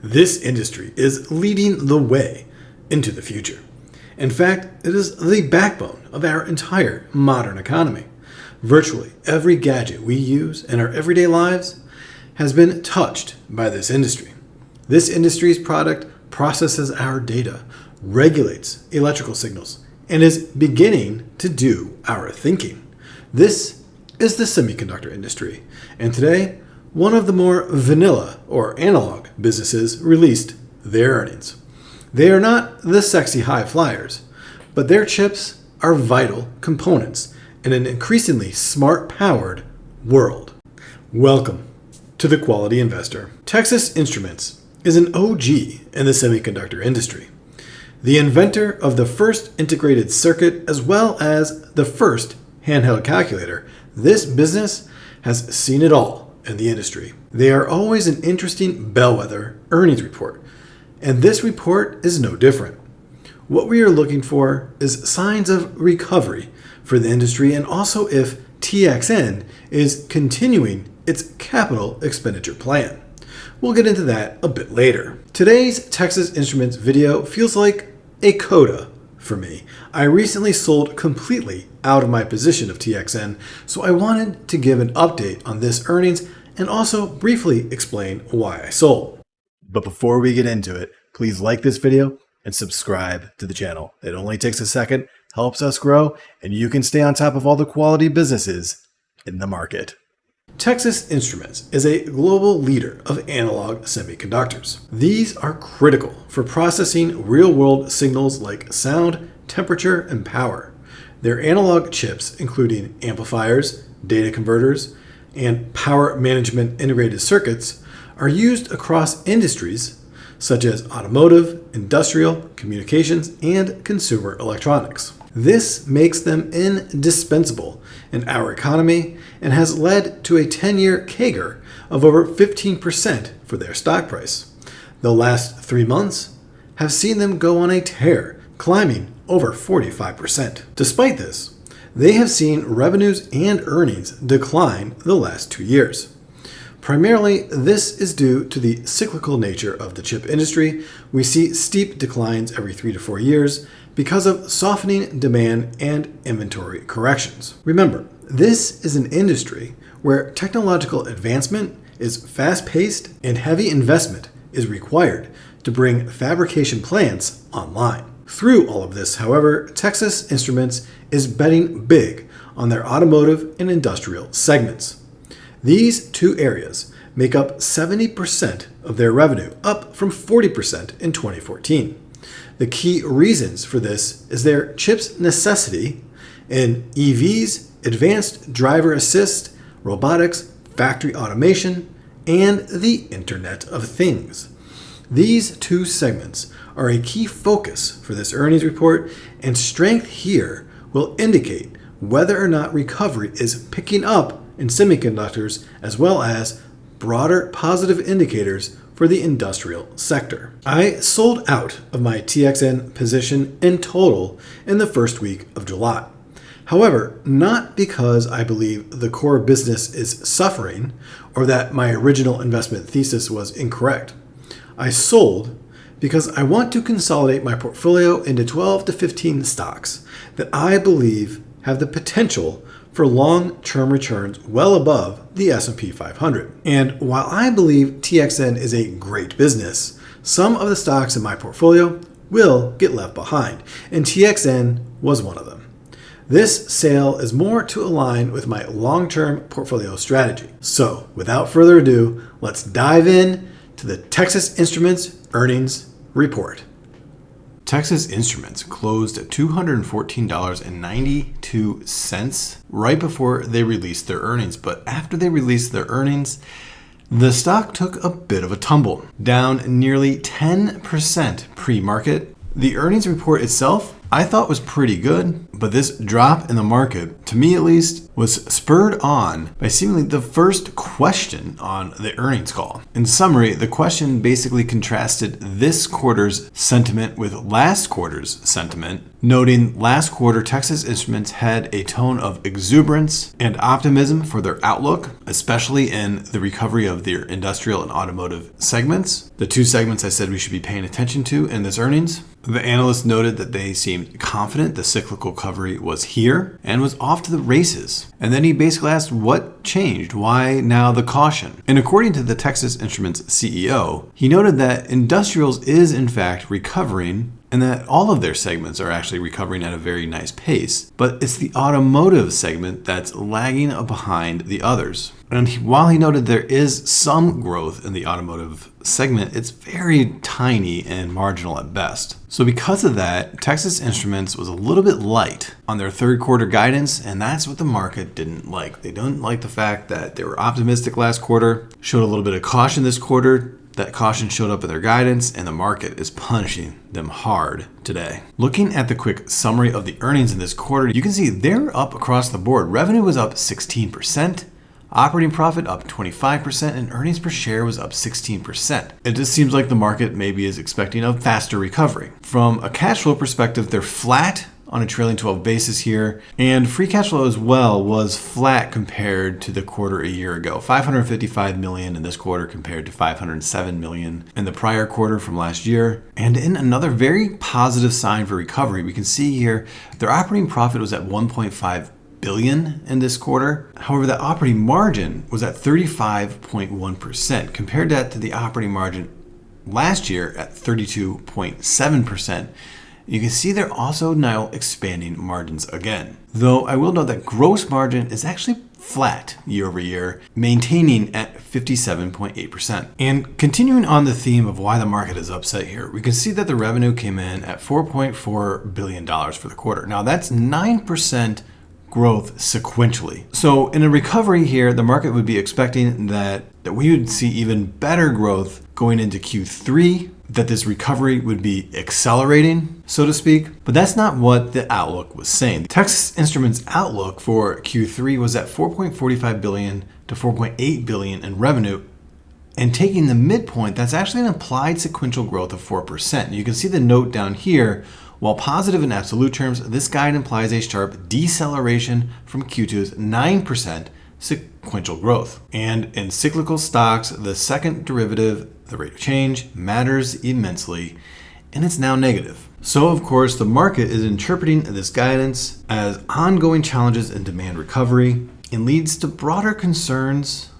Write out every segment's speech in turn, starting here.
This industry is leading the way into the future. In fact, it is the backbone of our entire modern economy. Virtually every gadget we use in our everyday lives has been touched by this industry. This industry's product processes our data, regulates electrical signals, and is beginning to do our thinking. This is the semiconductor industry, and today, one of the more vanilla or analog businesses released their earnings. They are not the sexy high flyers, but their chips are vital components in an increasingly smart-powered world. Welcome to The Quality Investor. Texas Instruments is an OG in the semiconductor industry. The inventor of the first integrated circuit as well as the first handheld calculator, this business has seen it all in the industry. They are always an interesting bellwether earnings report, and this report is no different. What we are looking for is signs of recovery for the industry and also if TXN is continuing its capital expenditure plan. We'll get into that a bit later. Today's Texas Instruments video feels like a coda for me. I recently sold completely out of my position of TXN, so I wanted to give an update on this earnings and also briefly explain why I sold. But before we get into it, please like this video and subscribe to the channel. It only takes a second, helps us grow, and you can stay on top of all the quality businesses in the market. Texas Instruments is a global leader of analog semiconductors. These are critical for processing real-world signals like sound, temperature, and power. Their analog chips, including amplifiers, data converters, and power management integrated circuits, are used across industries such as automotive, industrial, communications, and consumer electronics. This makes them indispensable in our economy and has led to a 10-year CAGR of over 15% for their stock price. The last 3 months have seen them go on a tear, climbing over 45%. Despite this, they have seen revenues and earnings decline the last 2 years. Primarily, this is due to the cyclical nature of the chip industry. We see steep declines every 3 to 4 years because of softening demand and inventory corrections. Remember, this is an industry where technological advancement is fast-paced and heavy investment is required to bring fabrication plants online. Through all of this, however, Texas Instruments is betting big on their automotive and industrial segments. These two areas make up 70% of their revenue, up from 40% in 2014. The key reasons for this is their chips necessity in EVs, advanced driver assist, robotics, factory automation, and the Internet of Things. These two segments are a key focus for this earnings report, and strength here will indicate whether or not recovery is picking up in semiconductors as well as broader positive indicators for the industrial sector. I sold out of my TXN position in total in the first week of July. However, not because I believe the core business is suffering or that my original investment thesis was incorrect. I sold because I want to consolidate my portfolio into 12 to 15 stocks that I believe have the potential for long-term returns well above the S&P 500. And while I believe TXN is a great business, some of the stocks in my portfolio will get left behind, and TXN was one of them. This sale is more to align with my long-term portfolio strategy. So, without further ado, let's dive in to the Texas Instruments earnings report. Texas Instruments closed at $214.92 right before they released their earnings. But after they released their earnings, the stock took a bit of a tumble, down nearly 10% pre-market. The earnings report itself, I thought was pretty good, but this drop in the market, to me at least, was spurred on by seemingly the first question on the earnings call. In summary, the question basically contrasted this quarter's sentiment with last quarter's sentiment, noting last quarter Texas Instruments had a tone of exuberance and optimism for their outlook, especially in the recovery of their industrial and automotive segments, the two segments I said we should be paying attention to in this earnings. The analysts noted that they seemed confident the cyclical recovery was here and was off to the races. And then he basically asked what changed, why now the caution? And according to the Texas Instruments CEO, he noted that industrials is in fact recovering and that all of their segments are actually recovering at a very nice pace. But it's the automotive segment that's lagging behind the others. And while he noted there is some growth in the automotive segment, it's very tiny and marginal at best. So because of that, Texas Instruments was a little bit light on their third quarter guidance, and that's what the market didn't like. They didn't like the fact that they were optimistic last quarter, showed a little bit of caution this quarter. That caution showed up in their guidance, and the market is punishing them hard today. Looking at the quick summary of the earnings in this quarter, you can see they're up across the board. Revenue was up 16%. Operating profit up 25%, and earnings per share was up 16%. It just seems like the market maybe is expecting a faster recovery. From a cash flow perspective, they're flat on a trailing 12 basis here, and free cash flow as well was flat compared to the quarter a year ago. $555 million in this quarter compared to $507 million in the prior quarter from last year. And in another very positive sign for recovery, we can see here their operating profit was at $1.5 billion in this quarter. However, the operating margin was at 35.1%. Compared that to the operating margin last year at 32.7%. You can see they're also now expanding margins again. Though I will note that gross margin is actually flat year over year, maintaining at 57.8%. And continuing on the theme of why the market is upset here, we can see that the revenue came in at $4.4 billion for the quarter. Now that's 9% growth sequentially. So in a recovery here, the market would be expecting that we would see even better growth going into Q3, that this recovery would be accelerating, so to speak. But that's not what the outlook was saying. Texas Instruments' outlook for Q3 was at $4.45 billion to $4.8 billion in revenue. And taking the midpoint, that's actually an implied sequential growth of 4%. You can see the note down here. While positive in absolute terms, this guide implies a sharp deceleration from Q2's 9% sequential growth. And in cyclical stocks, the second derivative, the rate of change, matters immensely, and it's now negative. So of course, the market is interpreting this guidance as ongoing challenges in demand recovery and leads to broader concerns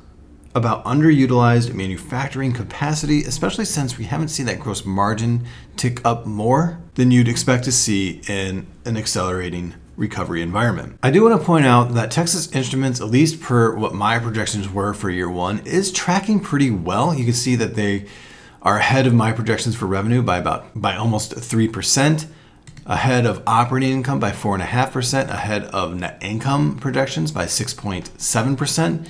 about underutilized manufacturing capacity, especially since we haven't seen that gross margin tick up more than you'd expect to see in an accelerating recovery environment. I do want to point out that Texas Instruments, at least per what my projections were for year one, is tracking pretty well. You can see that they are ahead of my projections for revenue by almost 3%, ahead of operating income by 4.5%, ahead of net income projections by 6.7%.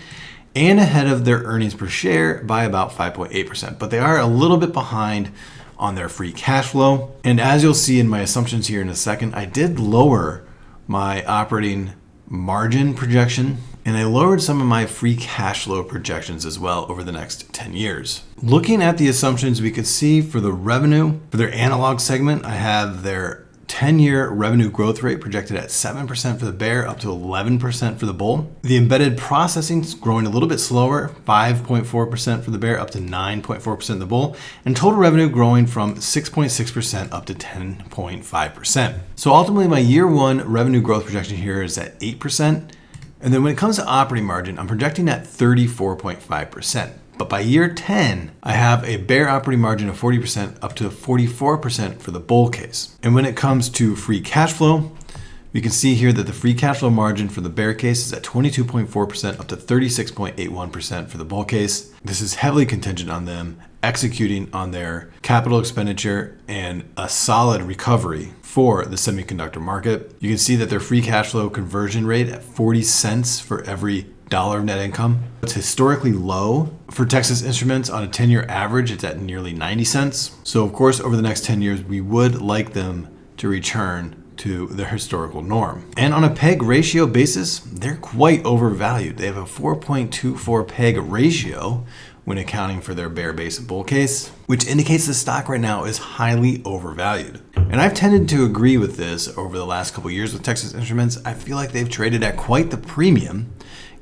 and ahead of their earnings per share by about 5.8%. But they are a little bit behind on their free cash flow. And as you'll see in my assumptions here in a second, I did lower my operating margin projection, and I lowered some of my free cash flow projections as well over the next 10 years. Looking at the assumptions, we could see for the revenue, for their analog segment, I have their 10-year revenue growth rate projected at 7% for the bear, up to 11% for the bull. The embedded processing is growing a little bit slower, 5.4% for the bear, up to 9.4% in the bull, and total revenue growing from 6.6% up to 10.5%. So ultimately, my year one revenue growth projection here is at 8%. And then when it comes to operating margin, I'm projecting at 34.5%. But by year 10, I have a bear operating margin of 40% up to 44% for the bull case. And when it comes to free cash flow, we can see here that the free cash flow margin for the bear case is at 22.4% up to 36.81% for the bull case. This is heavily contingent on them executing on their capital expenditure and a solid recovery for the semiconductor market. You can see that their free cash flow conversion rate at 40 cents for every dollar of net income. It's historically low for Texas Instruments. On a 10-year average, it's at nearly 90 cents. So of course, over the next 10 years, we would like them to return to their historical norm. And on a PEG ratio basis, they're quite overvalued. They have a 4.24 PEG ratio when accounting for their bear base and bull case, which indicates the stock right now is highly overvalued. And I've tended to agree with this over the last couple of years with Texas Instruments. I feel like they've traded at quite the premium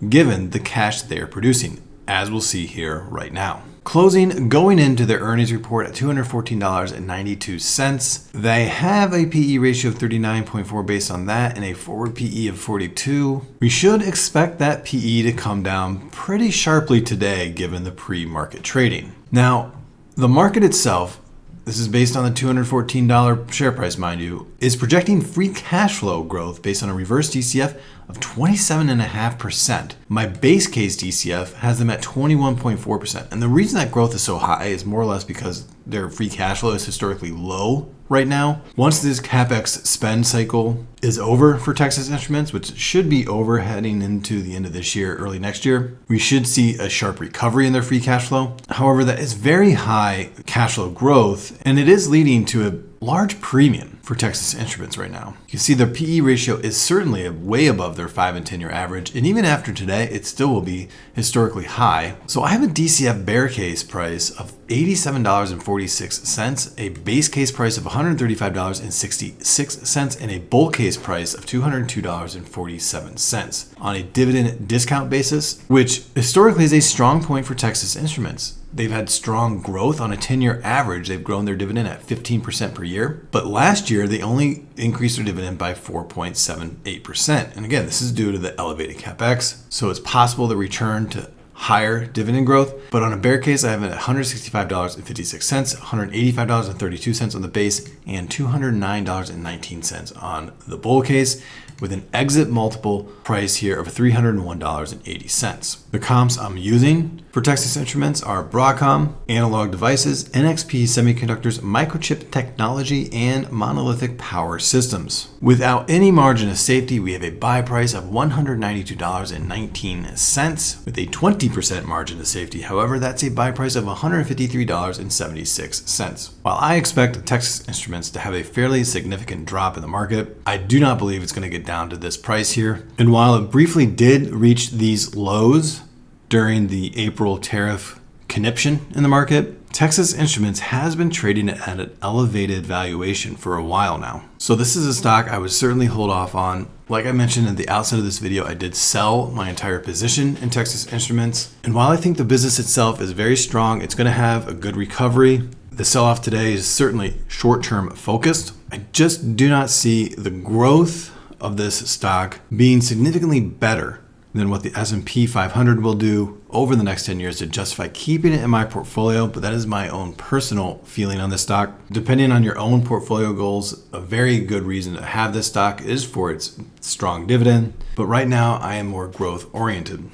given the cash they are producing, as we'll see here right now. Closing going into their earnings report at $214.92. They have a PE ratio of 39.4 based on that and a forward PE of 42. We should expect that PE to come down pretty sharply today given the pre-market trading. Now, the market itself, this is based on the $214 share price, mind you, is projecting free cash flow growth based on a reverse DCF of 27.5%. My base case DCF has them at 21.4%. And the reason that growth is so high is more or less because their free cash flow is historically low right now. Once this CapEx spend cycle is over for Texas Instruments, which should be over heading into the end of this year, early next year, we should see a sharp recovery in their free cash flow. However, that is very high cash flow growth, and it is leading to a large premium for Texas Instruments right now. You can see their PE ratio is certainly way above their 5 and 10 year average, and even after today, it still will be historically high. So I have a DCF bear case price of $87.46, a base case price of $135.66, and a bull case price of $202.47 on a dividend discount basis, which historically is a strong point for Texas Instruments. They've had strong growth on a 10-year average. They've grown their dividend at 15% per year. But last year, they only increased their dividend by 4.78%. And again, this is due to the elevated CapEx. So it's possible to return to higher dividend growth. But on a bear case, I have it at $165.56, $185.32 on the base, and $209.19 on the bull case, with an exit multiple price here of $301.80. The comps I'm using for Texas Instruments are Broadcom, Analog Devices, NXP Semiconductors, Microchip Technology, and Monolithic Power Systems. Without any margin of safety, we have a buy price of $192.19 with a 20% margin of safety. However, that's a buy price of $153.76. While I expect Texas Instruments to have a fairly significant drop in the market, I do not believe it's going to get down to this price here. And while it briefly did reach these lows during the April tariff conniption in the market, Texas Instruments has been trading at an elevated valuation for a while now. So this is a stock I would certainly hold off on. Like I mentioned at the outset of this video, I did sell my entire position in Texas Instruments. And while I think the business itself is very strong, it's going to have a good recovery. The sell-off today is certainly short-term focused. I just do not see the growth of this stock being significantly better than what the S&P 500 will do over the next 10 years to justify keeping it in my portfolio. But that is my own personal feeling on this stock. Depending on your own portfolio goals, a very good reason to have this stock is for its strong dividend. But right now, I am more growth oriented.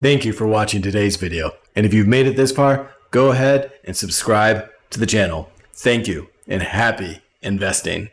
Thank you for watching today's video. And if you've made it this far, go ahead and subscribe to the channel. Thank you and happy investing.